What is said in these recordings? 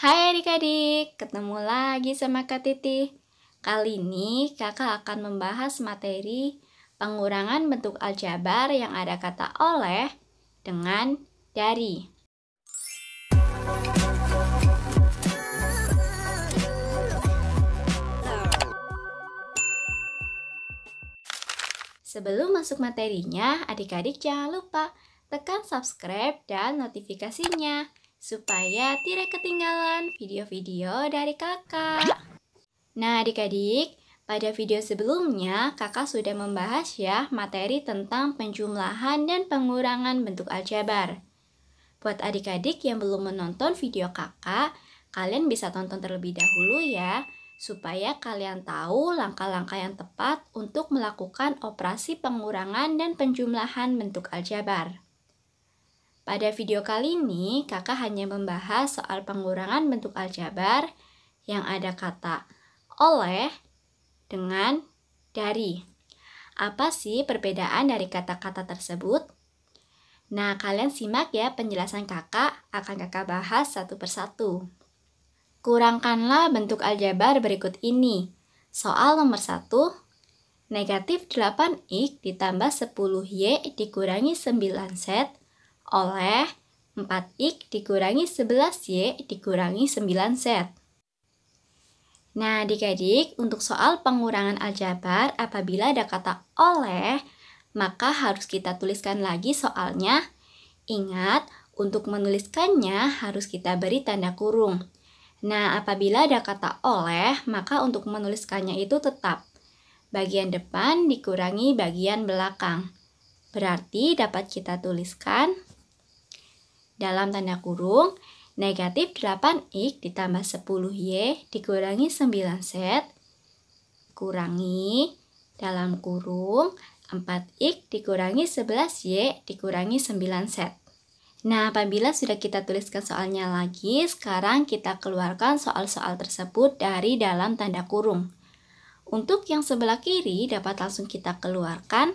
Hai adik-adik, ketemu lagi sama Kak Titi. Kali ini kakak akan membahas materi pengurangan bentuk aljabar yang ada kata oleh dengan dari. Sebelum masuk materinya, adik-adik jangan lupa tekan subscribe dan notifikasinya supaya tidak ketinggalan video-video dari kakak. Nah adik-adik, pada video sebelumnya kakak sudah membahas ya materi tentang penjumlahan dan pengurangan bentuk aljabar. Buat adik-adik yang belum menonton video kakak, kalian bisa tonton terlebih dahulu ya, supaya kalian tahu langkah-langkah yang tepat untuk melakukan operasi pengurangan dan penjumlahan bentuk aljabar. Pada video kali ini, kakak hanya membahas soal pengurangan bentuk aljabar yang ada kata oleh dengan dari. Apa sih perbedaan dari kata-kata tersebut? Nah, kalian simak ya penjelasan kakak, akan kakak bahas satu persatu. Kurangkanlah bentuk aljabar berikut ini. Soal nomor 1, negatif 8x ditambah 10y dikurangi 9z oleh 4x dikurangi 11y dikurangi 9z. Nah, adik-adik, untuk soal pengurangan aljabar, apabila ada kata oleh, maka harus kita tuliskan lagi soalnya. Ingat, untuk menuliskannya harus kita beri tanda kurung. Nah, apabila ada kata oleh, maka untuk menuliskannya itu tetap bagian depan dikurangi bagian belakang. Berarti dapat kita tuliskan dalam tanda kurung negatif 8x ditambah 10y dikurangi 9z kurangi dalam kurung 4x dikurangi 11y dikurangi 9z. Nah, apabila sudah kita tuliskan soalnya lagi, sekarang kita keluarkan soal-soal tersebut dari dalam tanda kurung. Untuk yang sebelah kiri dapat langsung kita keluarkan,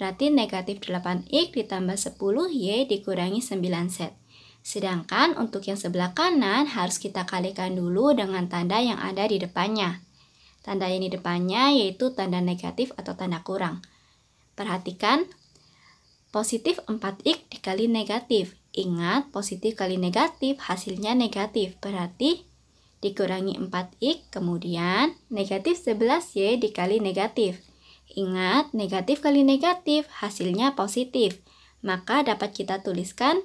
berarti negatif 8x ditambah 10y dikurangi 9z. Sedangkan untuk yang sebelah kanan harus kita kalikan dulu dengan tanda yang ada di depannya. Tanda yang di depannya yaitu tanda negatif atau tanda kurang. Perhatikan, positif 4x dikali negatif. Ingat, positif kali negatif hasilnya negatif. Berarti dikurangi 4x, kemudian negatif 11y dikali negatif. Ingat, negatif kali negatif hasilnya positif. Maka dapat kita tuliskan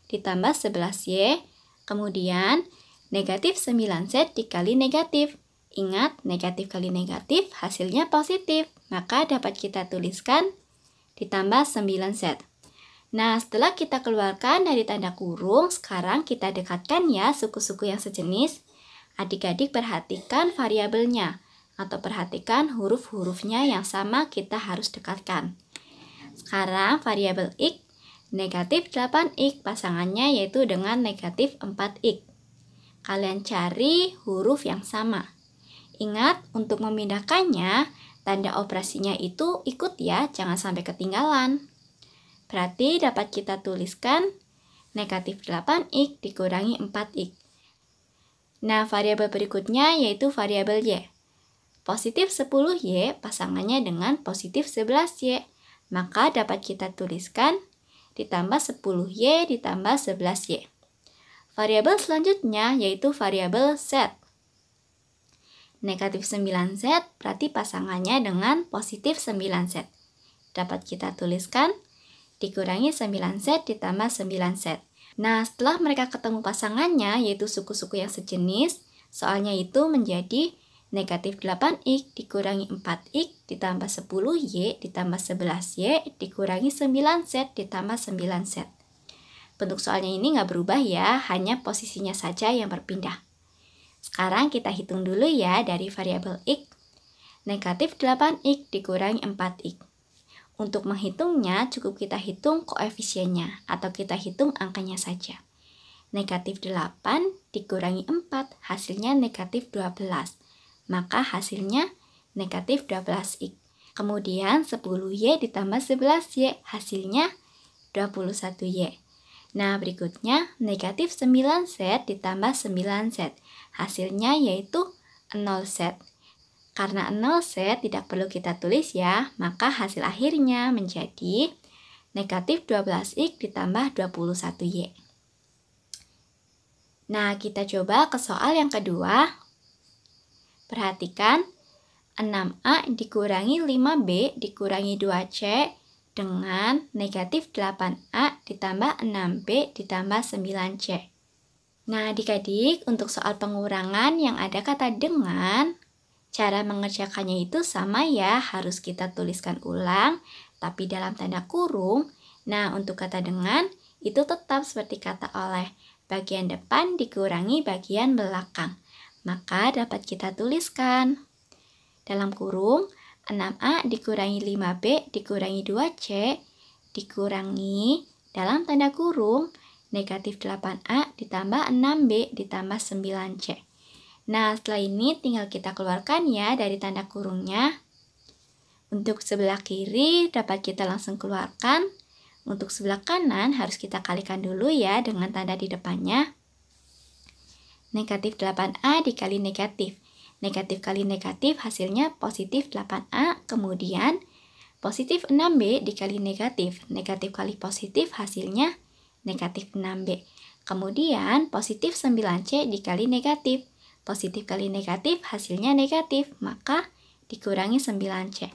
ditambah 11y, kemudian negatif 9z dikali negatif. Ingat, negatif kali negatif hasilnya positif, maka dapat kita tuliskan ditambah 9z. Nah, setelah kita keluarkan dari tanda kurung, sekarang kita dekatkan ya suku-suku yang sejenis. Adik-adik perhatikan variabelnya, atau perhatikan huruf-hurufnya yang sama kita harus dekatkan. Sekarang variabel x negatif 8x pasangannya yaitu dengan negatif 4x. Kalian cari huruf yang sama. Ingat, untuk memindahkannya, tanda operasinya itu ikut ya, jangan sampai ketinggalan. Berarti dapat kita tuliskan negatif 8x dikurangi 4x. Nah, variabel berikutnya yaitu variabel y. Positif 10y pasangannya dengan positif 11y. Maka dapat kita tuliskan ditambah 10y ditambah 11y. Variabel selanjutnya yaitu variabel z. Negatif 9z berarti pasangannya dengan positif 9z. Dapat kita tuliskan dikurangi 9z ditambah 9z. Nah, setelah mereka ketemu pasangannya yaitu suku-suku yang sejenis, soalnya itu menjadi negatif 8x dikurangi 4x ditambah 10y ditambah 11y dikurangi 9z ditambah 9z. Bentuk soalnya ini nggak berubah ya, hanya posisinya saja yang berpindah. Sekarang kita hitung dulu ya dari variabel x. Negatif 8x dikurangi 4x. Untuk menghitungnya cukup kita hitung koefisiennya atau kita hitung angkanya saja. Negatif 8 dikurangi 4 hasilnya negatif 12. Maka hasilnya negatif 12x. Kemudian 10y ditambah 11y hasilnya 21y. Nah, berikutnya negatif 9 set ditambah 9 set. Hasilnya yaitu 0 set. Karena 0 set tidak perlu kita tulis ya, maka hasil akhirnya menjadi negatif 12x ditambah 21y. Nah, kita coba ke soal yang kedua. Perhatikan, 6a dikurangi 5b dikurangi 2c dengan negatif 8a ditambah 6b ditambah 9c. Nah, adik-adik, untuk soal pengurangan yang ada kata dengan, cara mengerjakannya itu sama ya, harus kita tuliskan ulang, tapi dalam tanda kurung. Nah, untuk kata dengan, itu tetap seperti kata oleh, bagian depan dikurangi bagian belakang. Maka dapat kita tuliskan. Dalam kurung, 6a dikurangi 5b dikurangi 2c dikurangi dalam tanda kurung negatif 8a ditambah 6b ditambah 9c. Nah, setelah ini tinggal kita keluarkan ya dari tanda kurungnya. Untuk sebelah kiri dapat kita langsung keluarkan. Untuk sebelah kanan harus kita kalikan dulu ya dengan tanda di depannya. Negatif 8a dikali negatif. Negatif kali negatif hasilnya positif 8a, kemudian positif 6b dikali negatif. Negatif kali positif hasilnya negatif 6b. Kemudian positif 9c dikali negatif. Positif kali negatif hasilnya negatif, maka dikurangi 9c.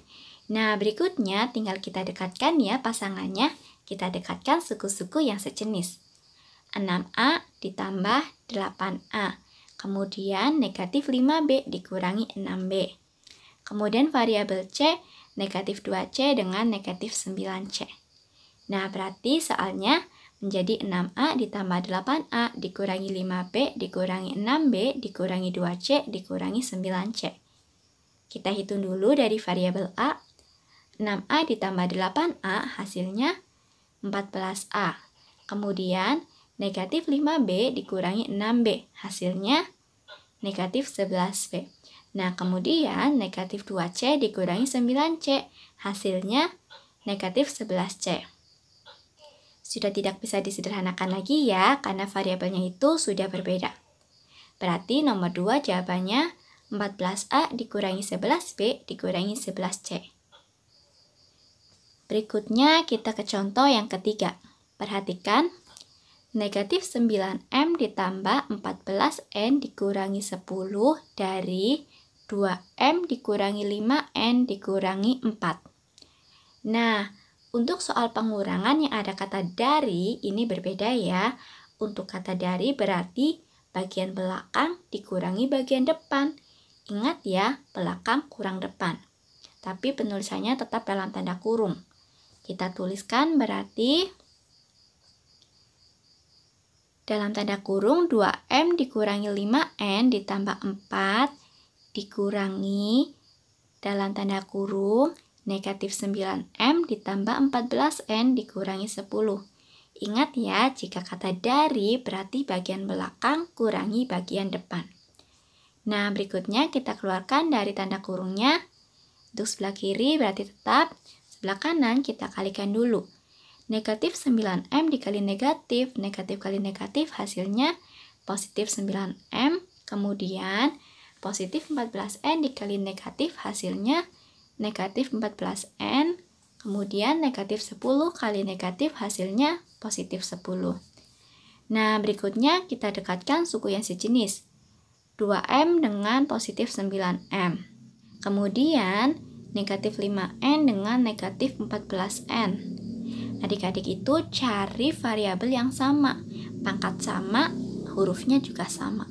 Nah, berikutnya tinggal kita dekatkan ya pasangannya. Kita dekatkan suku-suku yang sejenis. 6a ditambah 8a. Kemudian negatif 5b dikurangi 6b. Kemudian variabel c, negatif 2c dengan negatif 9c. Nah, berarti soalnya menjadi 6a ditambah 8a dikurangi 5b dikurangi 6b dikurangi 2c dikurangi 9c. Kita hitung dulu dari variabel a. 6a ditambah 8a hasilnya 14a. Kemudian negatif 5b dikurangi 6b, hasilnya negatif 11b. Nah, kemudian negatif 2c dikurangi 9c, hasilnya negatif 11c. Sudah tidak bisa disederhanakan lagi ya, karena variabelnya itu sudah berbeda. Berarti nomor 2 jawabannya 14a dikurangi 11b dikurangi 11c. Berikutnya kita ke contoh yang ketiga. Perhatikan, negatif 9m ditambah 14n dikurangi 10 dari 2m dikurangi 5n dikurangi 4. Nah, untuk soal pengurangan yang ada kata dari, ini berbeda ya. Untuk kata dari berarti bagian belakang dikurangi bagian depan. Ingat ya, belakang kurang depan. Tapi penulisannya tetap dalam tanda kurung. Kita tuliskan berarti dalam tanda kurung 2m dikurangi 5n ditambah 4 dikurangi dalam tanda kurung negatif 9m ditambah 14n dikurangi 10. Ingat ya, jika kata dari berarti bagian belakang kurangi bagian depan. Nah, berikutnya kita keluarkan dari tanda kurungnya. Untuk sebelah kiri berarti tetap, sebelah kanan kita kalikan dulu. Negatif 9m dikali negatif kali negatif hasilnya positif 9m. Kemudian positif 14n dikali negatif hasilnya negatif 14n. Kemudian negatif 10 kali negatif hasilnya positif 10. Nah, berikutnya kita dekatkan suku yang sejenis. 2m dengan positif 9m. Kemudian negatif 5n dengan negatif 14n. Adik-adik itu cari variabel yang sama, pangkat sama, hurufnya juga sama.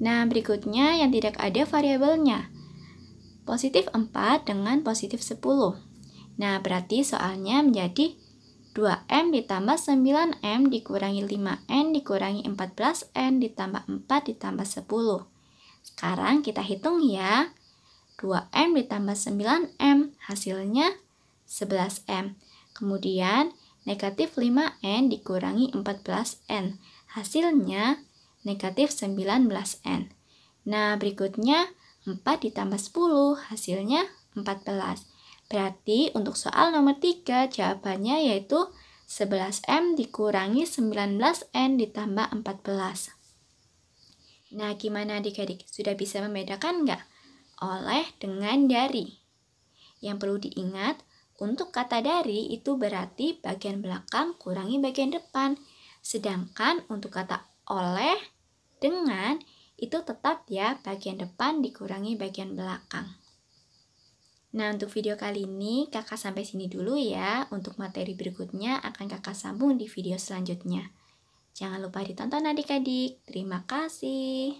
Nah, berikutnya yang tidak ada variabelnya. Positif 4 dengan positif 10. Nah, berarti soalnya menjadi 2m ditambah 9m dikurangi 5n dikurangi 14n ditambah 4 ditambah 10. Sekarang kita hitung ya. 2m ditambah 9m hasilnya 11m. Kemudian negatif 5n dikurangi 14n. Hasilnya negatif 19n. Nah, berikutnya 4 ditambah 10 hasilnya 14. Berarti untuk soal nomor 3 jawabannya yaitu 11M dikurangi 19N ditambah 14. Nah, gimana adik-adik? Sudah bisa membedakan nggak? Oleh dengan dari. Yang perlu diingat, untuk kata dari itu berarti bagian belakang kurangi bagian depan. Sedangkan untuk kata oleh, dengan, itu tetap ya bagian depan dikurangi bagian belakang. Nah, untuk video kali ini kakak sampai sini dulu ya. Untuk materi berikutnya akan kakak sambung di video selanjutnya. Jangan lupa ditonton adik-adik. Terima kasih.